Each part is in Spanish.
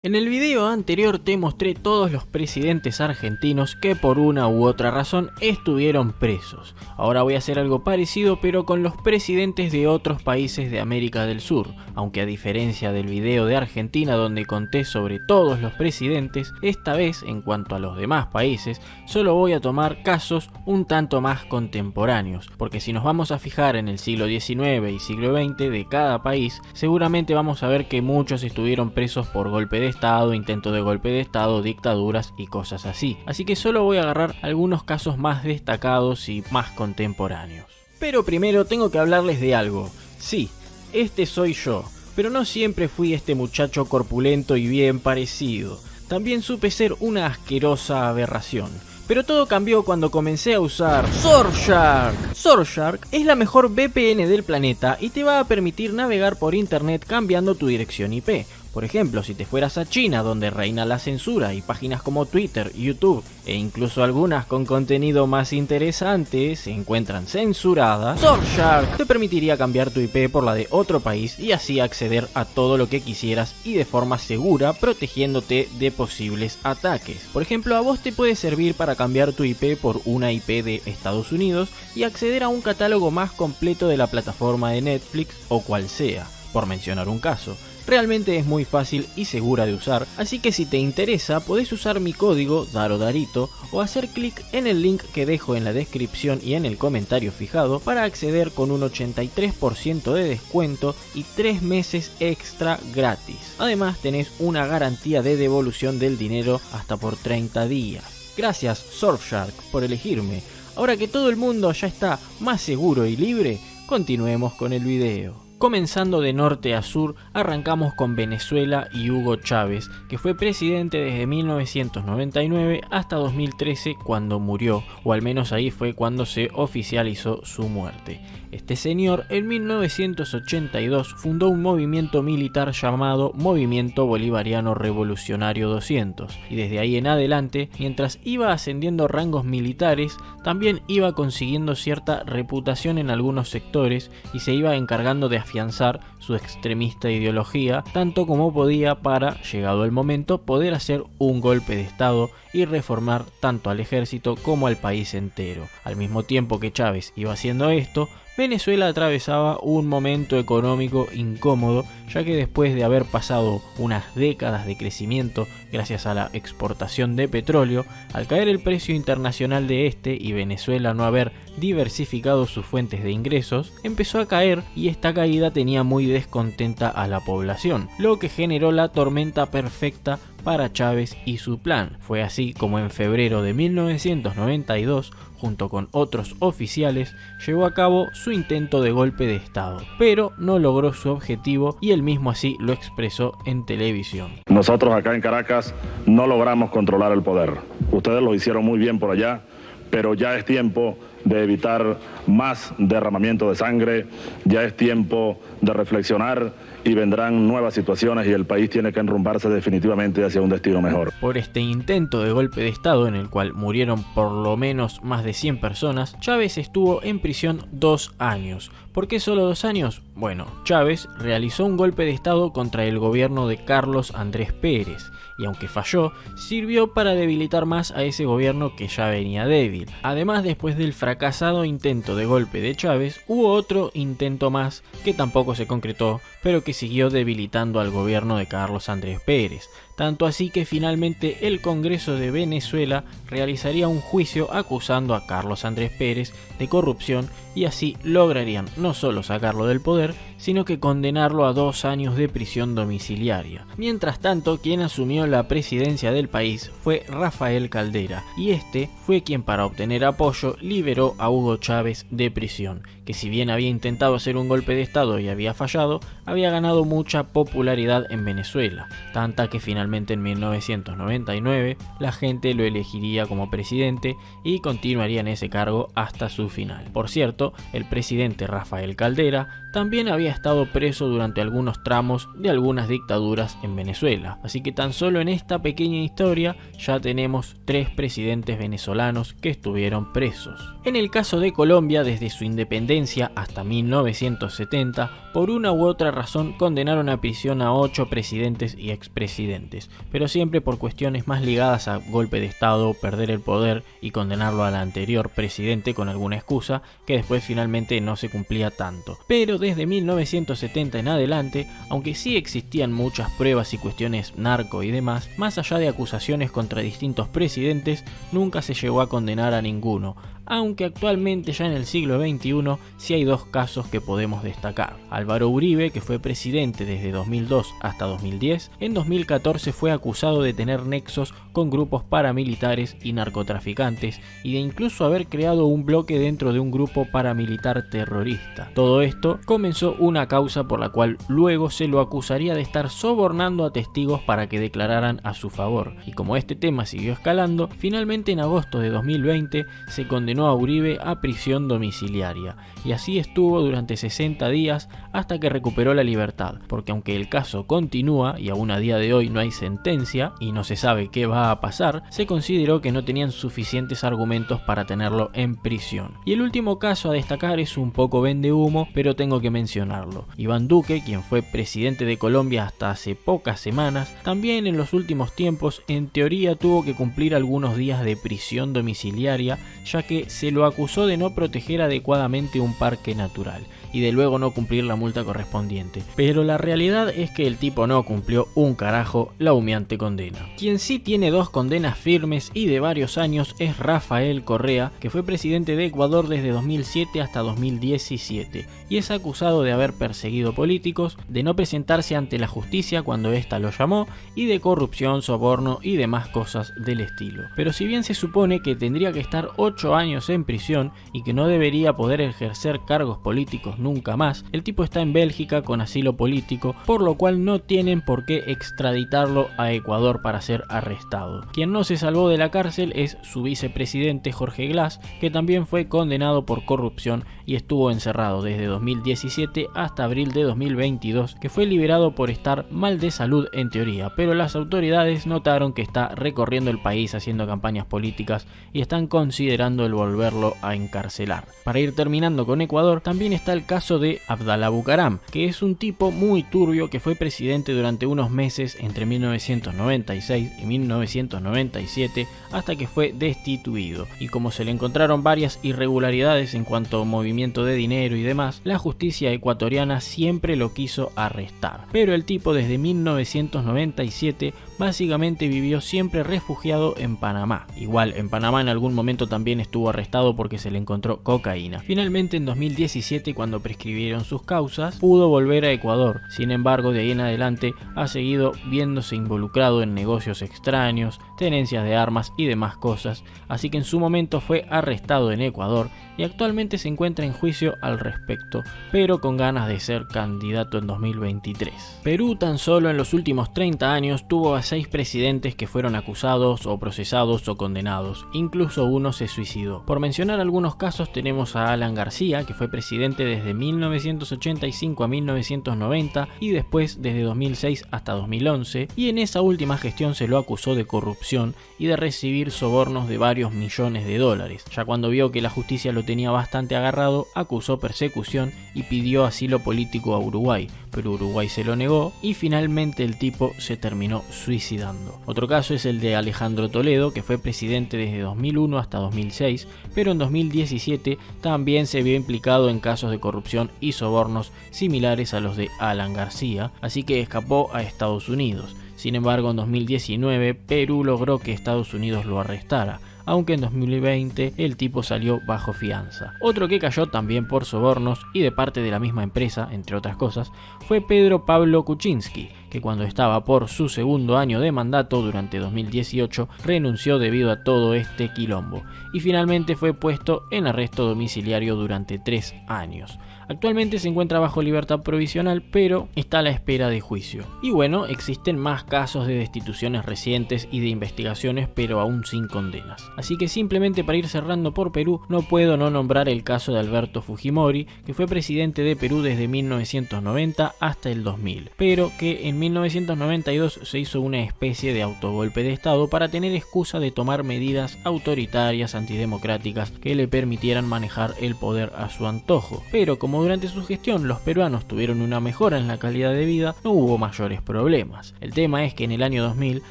En el video anterior te mostré todos los presidentes argentinos que por una u otra razón estuvieron presos. Ahora voy a hacer algo parecido pero con los presidentes de otros países de América del Sur, aunque a diferencia del video de Argentina donde conté sobre todos los presidentes, esta vez en cuanto a los demás países solo voy a tomar casos un tanto más contemporáneos, porque si nos vamos a fijar en el siglo XIX y siglo XX de cada país, seguramente vamos a ver que muchos estuvieron presos por golpe de Estado, intento de golpe de Estado, dictaduras y cosas así. Así que solo voy a agarrar algunos casos más destacados y más contemporáneos. Pero primero tengo que hablarles de algo. Sí, este soy yo, pero no siempre fui este muchacho corpulento y bien parecido. También supe ser una asquerosa aberración. Pero todo cambió cuando comencé a usar Surfshark. Surfshark es la mejor VPN del planeta y te va a permitir navegar por internet cambiando tu dirección IP. Por ejemplo, si te fueras a China, donde reina la censura y páginas como Twitter, YouTube e incluso algunas con contenido más interesante se encuentran censuradas, Surfshark te permitiría cambiar tu IP por la de otro país y así acceder a todo lo que quisieras y de forma segura, protegiéndote de posibles ataques. Por ejemplo, a vos te puede servir para cambiar tu IP por una IP de Estados Unidos y acceder a un catálogo más completo de la plataforma de Netflix o cual sea, por mencionar un caso. Realmente es muy fácil y segura de usar, así que si te interesa podés usar mi código DARODARITO o hacer clic en el link que dejo en la descripción y en el comentario fijado para acceder con un 83% de descuento y 3 meses extra gratis. Además tenés una garantía de devolución del dinero hasta por 30 días. Gracias Surfshark por elegirme. Ahora que todo el mundo ya está más seguro y libre, continuemos con el video. Comenzando de norte a sur, arrancamos con Venezuela y Hugo Chávez, que fue presidente desde 1999 hasta 2013 cuando murió, o al menos ahí fue cuando se oficializó su muerte. Este señor en 1982 fundó un movimiento militar llamado Movimiento Bolivariano Revolucionario 200, y desde ahí en adelante, mientras iba ascendiendo rangos militares, también iba consiguiendo cierta reputación en algunos sectores y se iba encargando de afianzar su extremista ideología tanto como podía para, llegado el momento, poder hacer un golpe de estado y reformar tanto al ejército como al país entero. Al mismo tiempo que Chávez iba haciendo esto, Venezuela atravesaba un momento económico incómodo, ya que después de haber pasado unas décadas de crecimiento gracias a la exportación de petróleo, al caer el precio internacional de este y Venezuela no haber diversificado sus fuentes de ingresos, empezó a caer y esta caída tenía muy descontenta a la población, lo que generó la tormenta perfecta para Chávez y su plan. Fue así como en febrero de 1992, junto con otros oficiales, llevó a cabo su intento de golpe de estado, pero no logró su objetivo y él mismo así lo expresó en televisión. Nosotros acá en Caracas no logramos controlar el poder. Ustedes lo hicieron muy bien por allá, pero ya es tiempo de evitar más derramamiento de sangre, ya es tiempo de reflexionar y vendrán nuevas situaciones y el país tiene que enrumbarse definitivamente hacia un destino mejor. Por este intento de golpe de estado en el cual murieron por lo menos más de 100 personas, Chávez estuvo en prisión 2 años. ¿Por qué solo 2 años? Bueno, Chávez realizó un golpe de estado contra el gobierno de Carlos Andrés Pérez, y aunque falló, sirvió para debilitar más a ese gobierno que ya venía débil. Además, después del fracasado intento de golpe de Chávez, hubo otro intento más que tampoco se concretó, pero que siguió debilitando al gobierno de Carlos Andrés Pérez. Tanto así que finalmente el Congreso de Venezuela realizaría un juicio acusando a Carlos Andrés Pérez de corrupción y así lograrían no solo sacarlo del poder, sino que condenarlo a 2 años de prisión domiciliaria. Mientras tanto, quien asumió la presidencia del país fue Rafael Caldera, y este fue quien para obtener apoyo liberó a Hugo Chávez de prisión, que si bien había intentado hacer un golpe de estado y había fallado, había ganado mucha popularidad en Venezuela, tanta que finalmente en 1999 la gente lo elegiría como presidente y continuaría en ese cargo hasta su final. Por cierto, el presidente Rafael Caldera también había estado preso durante algunos tramos de algunas dictaduras en Venezuela, así que tan solo en esta pequeña historia ya tenemos 3 presidentes venezolanos que estuvieron presos. En el caso de Colombia, desde su independencia hasta 1970, por una u otra razón condenaron a prisión a 8 presidentes y expresidentes. anteriores, pero siempre por cuestiones más ligadas a golpe de estado, perder el poder y condenarlo al anterior presidente con alguna excusa que después finalmente no se cumplía tanto. Pero desde 1970 en adelante, aunque sí existían muchas pruebas y cuestiones narco y demás, más allá de acusaciones contra distintos presidentes, nunca se llegó a condenar a ninguno, aunque actualmente ya en el siglo XXI sí hay dos casos que podemos destacar. Álvaro Uribe, que fue presidente desde 2002 hasta 2010, en 2014 fue acusado de tener nexos con grupos paramilitares y narcotraficantes y de incluso haber creado un bloque dentro de un grupo paramilitar terrorista. Todo esto comenzó una causa por la cual luego se lo acusaría de estar sobornando a testigos para que declararan a su favor, y como este tema siguió escalando, finalmente en agosto de 2020 se condenó a Uribe a prisión domiciliaria, y así estuvo durante 60 días hasta que recuperó la libertad, porque aunque el caso continúa y aún a día de hoy no hay sentencia y no se sabe qué va a pasar, se consideró que no tenían suficientes argumentos para tenerlo en prisión. Y el último caso a destacar es un poco vendehumo, pero tengo que mencionarlo. Iván Duque, quien fue presidente de Colombia hasta hace pocas semanas, también en los últimos tiempos en teoría tuvo que cumplir algunos días de prisión domiciliaria, ya que se lo acusó de no proteger adecuadamente un parque natural y de luego no cumplir la multa correspondiente. Pero la realidad es que el tipo no cumplió un carajo la humeante condena. Quien sí tiene dos condenas firmes y de varios años es Rafael Correa, que fue presidente de Ecuador desde 2007 hasta 2017 y es acusado de haber perseguido políticos, de no presentarse ante la justicia cuando ésta lo llamó y de corrupción, soborno y demás cosas del estilo. Pero si bien se supone que tendría que estar 8 años en prisión y que no debería poder ejercer cargos políticos nunca más, el tipo está en Bélgica con asilo político, por lo cual no tienen por qué extraditarlo a Ecuador para ser arrestado. Quien no se salvó de la cárcel es su vicepresidente Jorge Glass, que también fue condenado por corrupción y estuvo encerrado desde 2017 hasta abril de 2022, que fue liberado por estar mal de salud en teoría, pero las autoridades notaron que está recorriendo el país haciendo campañas políticas y están considerando el volverlo a encarcelar. Para ir terminando con Ecuador, también está el caso de Abdalá Bucaram, que es un tipo muy turbio que fue presidente durante unos meses entre 1996 y 1997 hasta que fue destituido, y como se le encontraron varias irregularidades en cuanto a movimiento de dinero y demás, la justicia ecuatoriana siempre lo quiso arrestar, pero el tipo desde 1997 básicamente vivió siempre refugiado en Panamá. Igual en Panamá en algún momento también estuvo arrestado porque se le encontró cocaína. Finalmente en 2017, cuando prescribieron sus causas, pudo volver a Ecuador. Sin embargo, de ahí en adelante ha seguido viéndose involucrado en negocios extraños, tenencias de armas y demás cosas, así que en su momento fue arrestado en Ecuador y actualmente se encuentra en juicio al respecto, pero con ganas de ser candidato en 2023. Perú tan solo en los últimos 30 años tuvo a 6 presidentes que fueron acusados o procesados o condenados, incluso uno se suicidó. Por mencionar algunos casos tenemos a Alan García, que fue presidente desde 1985 a 1990 y después desde 2006 hasta 2011, y en esa última gestión se lo acusó de corrupción y de recibir sobornos de varios millones de dólares. Ya cuando vio que la justicia lo tenía bastante agarrado, acusó persecución y pidió asilo político a Uruguay, pero Uruguay se lo negó y finalmente el tipo se terminó suicidando. Otro caso es el de Alejandro Toledo, que fue presidente desde 2001 hasta 2006, pero en 2017 también se vio implicado en casos de corrupción y sobornos similares a los de Alan García, así que escapó a Estados Unidos. Sin embargo, en 2019 Perú logró que Estados Unidos lo arrestara, aunque en 2020 el tipo salió bajo fianza. Otro que cayó también por sobornos y de parte de la misma empresa, entre otras cosas, fue Pedro Pablo Kuczynski, que cuando estaba por su segundo año de mandato durante 2018 renunció debido a todo este quilombo y finalmente fue puesto en arresto domiciliario durante 3 años. Actualmente se encuentra bajo libertad provisional, pero está a la espera de juicio. Y bueno, existen más casos de destituciones recientes y de investigaciones, pero aún sin condenas. Así que simplemente para ir cerrando por Perú, no puedo no nombrar el caso de Alberto Fujimori, que fue presidente de Perú desde 1990 hasta el 2000, pero que en 1992 se hizo una especie de autogolpe de estado para tener excusa de tomar medidas autoritarias, antidemocráticas, que le permitieran manejar el poder a su antojo. Pero como como durante su gestión los peruanos tuvieron una mejora en la calidad de vida, no hubo mayores problemas. El tema es que en el año 2000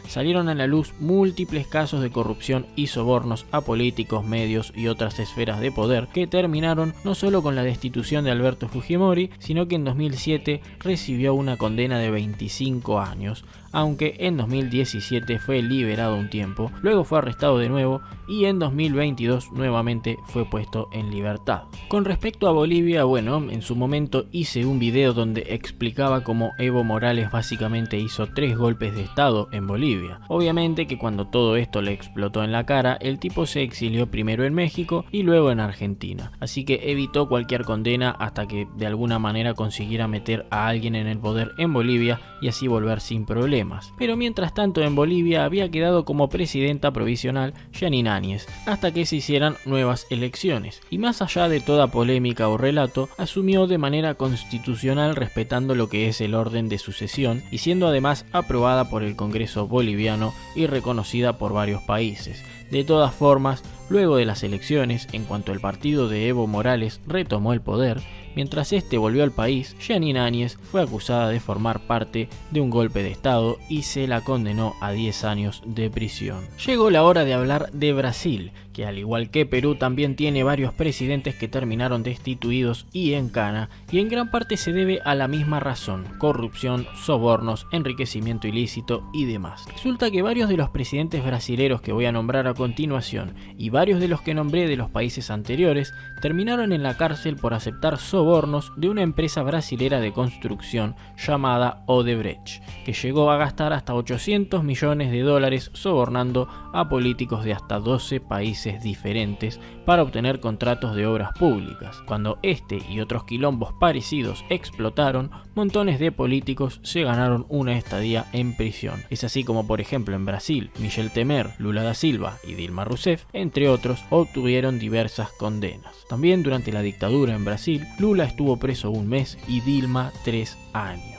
salieron a la luz múltiples casos de corrupción y sobornos a políticos, medios y otras esferas de poder que terminaron no solo con la destitución de Alberto Fujimori, sino que en 2007 recibió una condena de 25 años, aunque en 2017 fue liberado un tiempo, luego fue arrestado de nuevo y en 2022 nuevamente fue puesto en libertad. Con respecto a Bolivia, bueno, en su momento hice un video donde explicaba cómo Evo Morales básicamente hizo 3 golpes de estado en Bolivia. Obviamente que cuando todo esto le explotó en la cara, el tipo se exilió primero en México y luego en Argentina, así que evitó cualquier condena hasta que de alguna manera consiguiera meter a alguien en el poder en Bolivia y así volver sin problemas. Pero mientras tanto en Bolivia había quedado como presidenta provisional Jeanine Áñez, hasta que se hicieran nuevas elecciones, y más allá de toda polémica o relato, asumió de manera constitucional respetando lo que es el orden de sucesión y siendo además aprobada por el Congreso boliviano y reconocida por varios países. De todas formas, luego de las elecciones, en cuanto el partido de Evo Morales retomó el poder, mientras este volvió al país, Jeanine Áñez fue acusada de formar parte de un golpe de estado y se la condenó a 10 años de prisión. Llegó la hora de hablar de Brasil, que al igual que Perú también tiene varios presidentes que terminaron destituidos y en cana, y en gran parte se debe a la misma razón: corrupción, sobornos, enriquecimiento ilícito y demás. Resulta que varios de los presidentes brasileros que voy a nombrar a continuación y varios de los que nombré de los países anteriores terminaron en la cárcel por aceptar sobornos de una empresa brasilera de construcción llamada Odebrecht, que llegó a gastar hasta 800 millones de dólares sobornando a políticos de hasta 12 países diferentes para obtener contratos de obras públicas. Cuando este y otros quilombos parecidos explotaron, montones de políticos se ganaron una estadía en prisión. Es así como, por ejemplo, en Brasil, Michel Temer, Lula da Silva y Dilma Rousseff, entre otros, obtuvieron diversas condenas. También durante la dictadura en Brasil, Lula estuvo preso 1 mes y Dilma 3 años.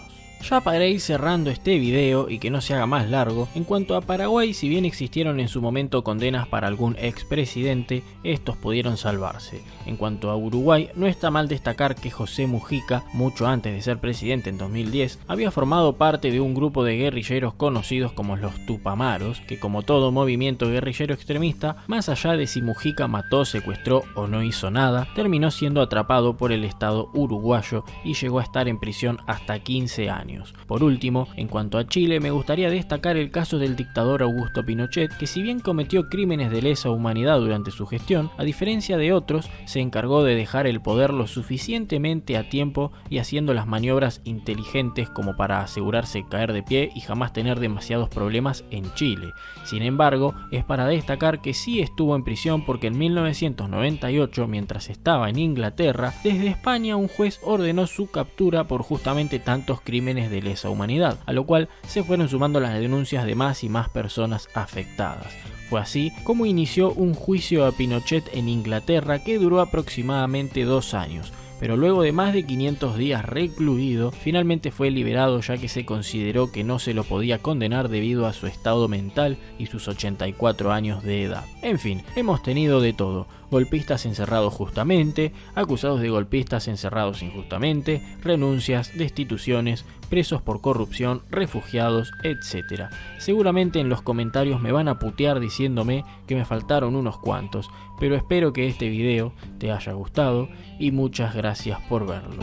Ya para ir cerrando este video y que no se haga más largo, en cuanto a Paraguay, si bien existieron en su momento condenas para algún expresidente, estos pudieron salvarse. En cuanto a Uruguay, no está mal destacar que José Mujica, mucho antes de ser presidente en 2010, había formado parte de un grupo de guerrilleros conocidos como los Tupamaros, que como todo movimiento guerrillero extremista, más allá de si Mujica mató, secuestró o no hizo nada, terminó siendo atrapado por el Estado uruguayo y llegó a estar en prisión hasta 15 años. Por último, en cuanto a Chile, me gustaría destacar el caso del dictador Augusto Pinochet, que si bien cometió crímenes de lesa humanidad durante su gestión, a diferencia de otros, se encargó de dejar el poder lo suficientemente a tiempo y haciendo las maniobras inteligentes como para asegurarse caer de pie y jamás tener demasiados problemas en Chile. Sin embargo, es para destacar que sí estuvo en prisión porque en 1998, mientras estaba en Inglaterra, desde España un juez ordenó su captura por justamente tantos crímenes de lesa humanidad, a lo cual se fueron sumando las denuncias de más y más personas afectadas. Fue así como inició un juicio a Pinochet en Inglaterra que duró aproximadamente 2 años. Pero luego de más de 500 días recluido, finalmente fue liberado ya que se consideró que no se lo podía condenar debido a su estado mental y sus 84 años de edad. En fin, hemos tenido de todo: golpistas encerrados justamente, acusados de golpistas encerrados injustamente, renuncias, destituciones, presos por corrupción, refugiados, etc. Seguramente en los comentarios me van a putear diciéndome que me faltaron unos cuantos, pero espero que este video te haya gustado y muchas gracias por verlo.